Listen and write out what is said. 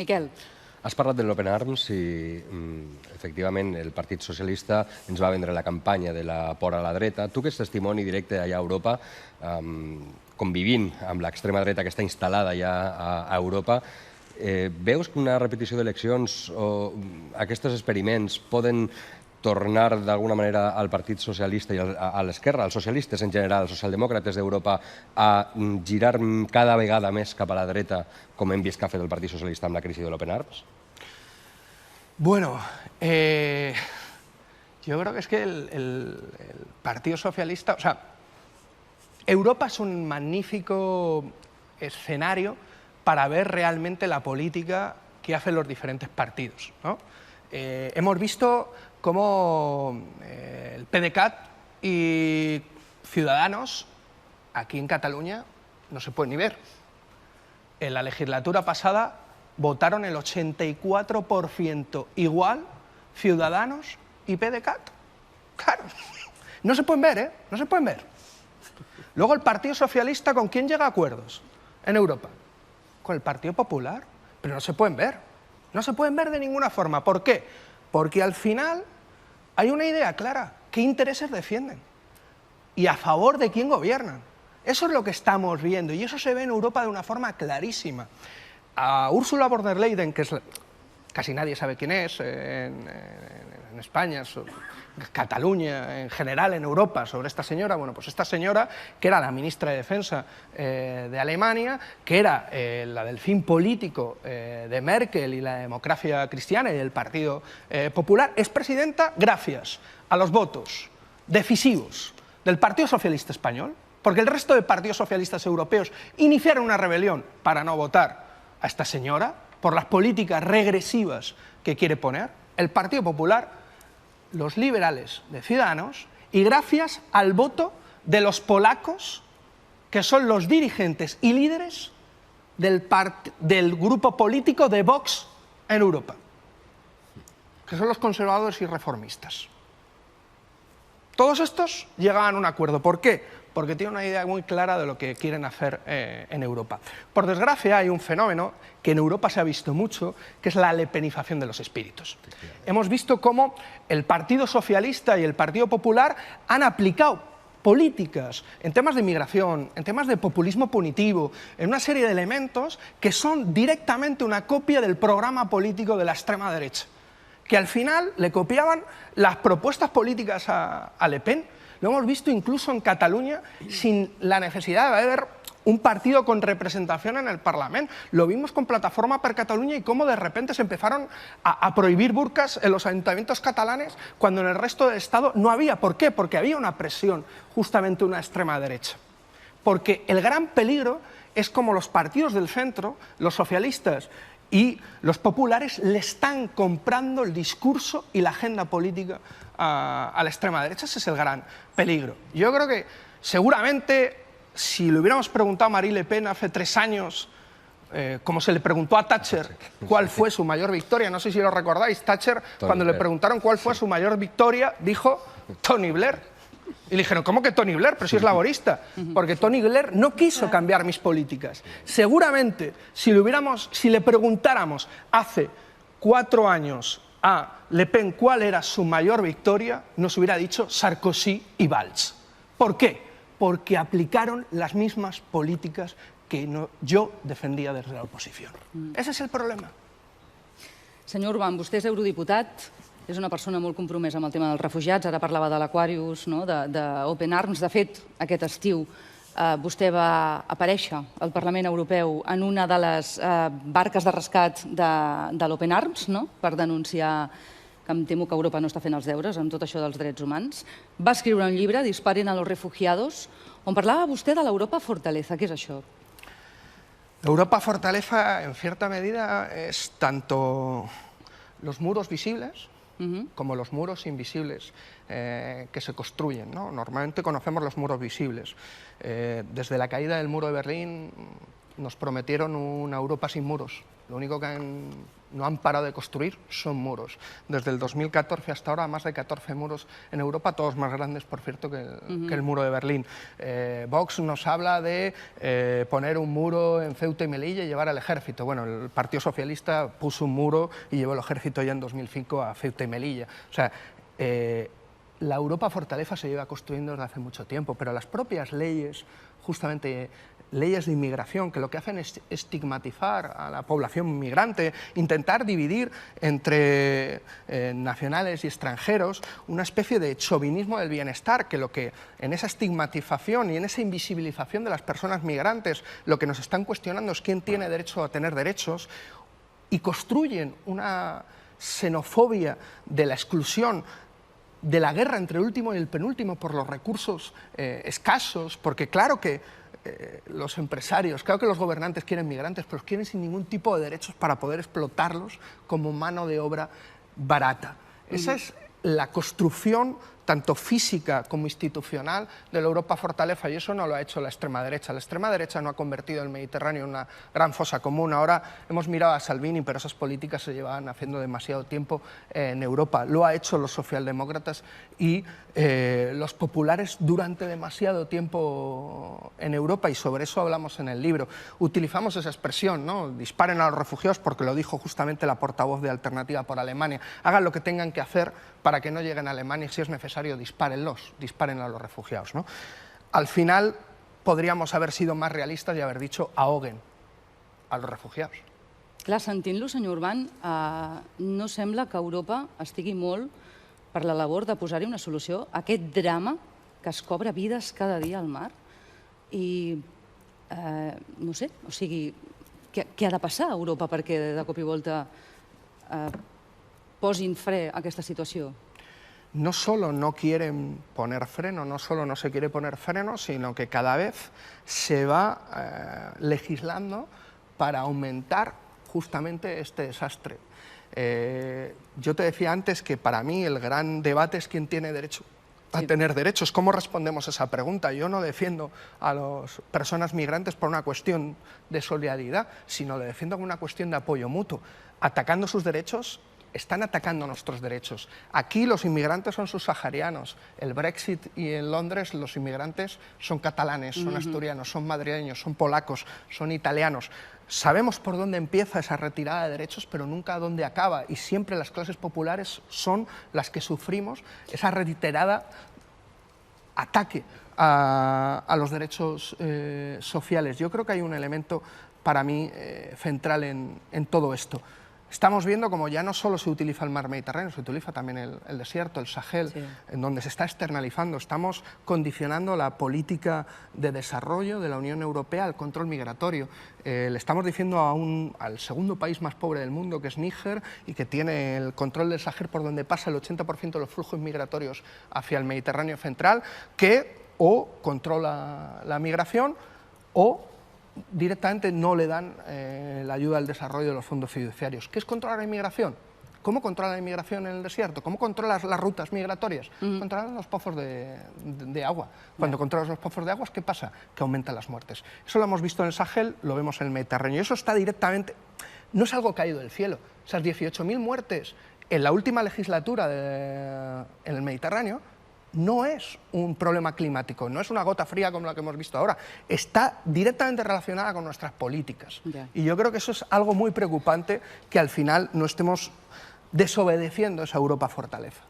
Miquel. Has parlat de l'Open Arms i, efectivament, el Partit Socialista ens va vendre la campanya de la por a la dreta. Tu, que ets testimoni directe allà a Europa, convivint amb l'extrema dreta que està instal·lada ja a Europa, veus que una repetició d'eleccions o aquests experiments poden tornar d'alguna manera al Partit Socialista i a l'esquerra, als socialistes en general, als socialdemòcrates d'Europa, a girar cada vegada més cap a la dreta, com hem vist que ha fet el Partit Socialista amb la crisi de l'Open Arms? Bueno, yo creo que es que el Partido Socialista, o sea, Europa es un magnífico escenario para ver realmente la política que hacen los diferentes partidos, ¿no? Hemos visto cómo el PDeCAT y Ciudadanos, aquí en Cataluña, no se pueden ni ver. En la legislatura pasada votaron el 84% igual Ciudadanos y PDeCAT. Claro, no se pueden ver, ¿eh? No se pueden ver. Luego el Partido Socialista, ¿con quién llega a acuerdos en Europa? Con el Partido Popular, pero no se pueden ver. No se pueden ver de ninguna forma. ¿Por qué? Porque al final hay una idea clara. ¿Qué intereses defienden? ¿Y a favor de quién gobiernan? Eso es lo que estamos viendo y eso se ve en Europa de una forma clarísima. A Ursula von der Leyen, que es casi nadie sabe quién es en España, Cataluña, en general en Europa, sobre esta señora. Bueno, pues esta señora, que era la ministra de Defensa de Alemania, que era la del fin político de Merkel y la democracia cristiana y del Partido Popular, es presidenta gracias a los votos decisivos del Partido Socialista Español, porque el resto de partidos socialistas europeos iniciaron una rebelión para no votar a esta señora por las políticas regresivas que quiere poner. El Partido Popular, los liberales de Ciudadanos, y gracias al voto de los polacos, que son los dirigentes y líderes del grupo político de Vox en Europa, que son los conservadores y reformistas. Todos estos llegaban a un acuerdo. ¿Por qué? Porque tienen una idea muy clara de lo que quieren hacer en Europa. Por desgracia, hay un fenómeno que en Europa se ha visto mucho, que es la lepenización de los espíritus. Hemos visto cómo el Partido Socialista y el Partido Popular han aplicado políticas en temas de migración, en temas de populismo punitivo, en una serie de elementos que son directamente una copia del programa político de la extrema derecha, que al final le copiaban las propuestas políticas a Le Pen. Lo hemos visto incluso en Cataluña sin la necesidad de haber un partido con representación en el Parlamento. Lo vimos con Plataforma per Catalunya y cómo de repente se empezaron a prohibir burkas en los ayuntamientos catalanes cuando en el resto del Estado no había. ¿Por qué? Porque había una presión justamente de una extrema derecha. Porque el gran peligro es como los partidos del centro, los socialistas y los populares, le están comprando el discurso y la agenda política a la extrema derecha. Ese es el gran peligro. Yo creo que seguramente si le hubiéramos preguntado a Marine Le Pen hace 3 años, como se le preguntó a Thatcher cuál fue su mayor victoria, no sé si lo recordáis, Thatcher, cuando le preguntaron cuál fue su mayor victoria, dijo Tony Blair. Y le dijeron, ¿cómo que Tony Blair? Pero si es laborista. Porque Tony Blair no quiso cambiar mis políticas. Seguramente, si le preguntáramos hace 4 años a Le Pen cuál era su mayor victoria, nos hubiera dicho Sarkozy y Valls. ¿Por qué? Porque aplicaron las mismas políticas que yo defendia des de l'oposició. Ese és el problema. Senyor Urban, vostè és eurodiputat, és una persona molt compromesa amb el tema dels refugiats, ara parlava de l'Aquarius, d'Open Arms. De fet, aquest estiu vostè va aparèixer al Parlament Europeu en una de les barques de rescat de l'Open Arms, per denunciar que em temo que Europa no està fent els deures amb tot això dels drets humans. Va escriure un llibre, Disparen a los refugiados, on parlava vostè de l'Europa Fortaleza. Què és això? Europa Fortaleza, en cierta medida, es tanto los muros visibles como los muros invisibles que se construyen, ¿no? Normalmente conocemos los muros visibles. Desde la caída del muro de Berlín, nos prometieron una Europa sin muros. Lo único que no han parado de construir son muros. Desde el 2014 hasta ahora, más de 14 muros en Europa, todos más grandes, por cierto, que el muro de Berlín. Vox nos habla de poner un muro en Ceuta y Melilla y llevar al ejército. Bueno, el Partido Socialista puso un muro y llevó el ejército ya en 2005 a Ceuta y Melilla. O sea, la Europa fortaleza se lleva construyendo desde hace mucho tiempo, pero las propias leyes, justamente leyes de inmigración, que lo que hacen es estigmatizar a la población migrante, intentar dividir entre nacionales y extranjeros, una especie de chauvinismo del bienestar, que lo que en esa estigmatización y en esa invisibilización de las personas migrantes, lo que nos están cuestionando es quién tiene derecho a tener derechos, y construyen una xenofobia de la exclusión, de la guerra entre el último y el penúltimo por los recursos escasos, porque claro que los empresarios, claro que los gobernantes quieren migrantes, pero los quieren sin ningún tipo de derechos para poder explotarlos como mano de obra barata. Esa es la construcción tanto física como institucional de la Europa fortaleza, y eso no lo ha hecho la extrema derecha. La extrema derecha no ha convertido el Mediterráneo en una gran fosa común. Ahora hemos mirado a Salvini, pero esas políticas se llevaban haciendo demasiado tiempo en Europa. Lo ha hecho los socialdemócratas y los populares durante demasiado tiempo en Europa, y sobre eso hablamos en el libro. Utilizamos esa expresión, ¿no? Disparen a los refugiados, porque lo dijo justamente la portavoz de Alternativa por Alemania. Hagan lo que tengan que hacer para que no lleguen a Alemania, y si es necesario, disparen a los refugiados, ¿no? Al final podríamos haber sido más realistas y haber dicho ahoguen a los refugiados. Clar, sentint-lo, senyor Urban, no sembla que Europa estigui molt per la labor de posar-hi una solució a aquest drama que es cobra vides cada dia al mar. I, no sé, o sigui, què ha de passar a Europa perquè de cop i volta posin fre a aquesta situació? No solo no quieren poner freno, no solo no se quiere poner freno, sino que cada vez se va legislando para aumentar justamente este desastre. Yo te decía antes que para mí el gran debate es quién tiene derecho a tener derechos. ¿Cómo respondemos a esa pregunta? Yo no defiendo a las personas migrantes por una cuestión de solidaridad, sino le defiendo como una cuestión de apoyo mutuo. Atacando sus derechos, están atacando nuestros derechos. Aquí los inmigrantes son subsaharianos. El Brexit y en Londres los inmigrantes son catalanes, son asturianos, son madrileños, son polacos, son italianos. Sabemos por dónde empieza esa retirada de derechos, pero nunca dónde acaba. Y siempre las clases populares son las que sufrimos esa reiterada ataque a los derechos sociales. Yo creo que hay un elemento para mí central en todo esto. Estamos viendo como ya no solo se utiliza el mar Mediterráneo, se utiliza también el desierto, el Sahel, en donde se está externalizando. Estamos condicionando la política de desarrollo de la Unión Europea al control migratorio. Le estamos diciendo al segundo país más pobre del mundo, que es Níger, y que tiene el control del Sahel por donde pasa el 80% de los flujos migratorios hacia el Mediterráneo central, que o controla la migración o directamente no le dan la ayuda al desarrollo de los fondos fiduciarios. ¿Qué es controlar la inmigración? ¿Cómo controla la inmigración en el desierto? ¿Cómo controlas las rutas migratorias? Controlan los pozos de agua. Cuando controlas los pozos de agua, ¿qué pasa? Que aumentan las muertes. Eso lo hemos visto en el Sahel, lo vemos en el Mediterráneo. Y eso está directamente... No es algo caído del cielo. Esas 18.000 muertes en la última legislatura en el Mediterráneo no es un problema climático, no es una gota fría como la que hemos visto ahora, está directamente relacionada con nuestras políticas. Y yo creo que eso es algo muy preocupante, que al final no estemos desobedeciendo esa Europa fortaleza.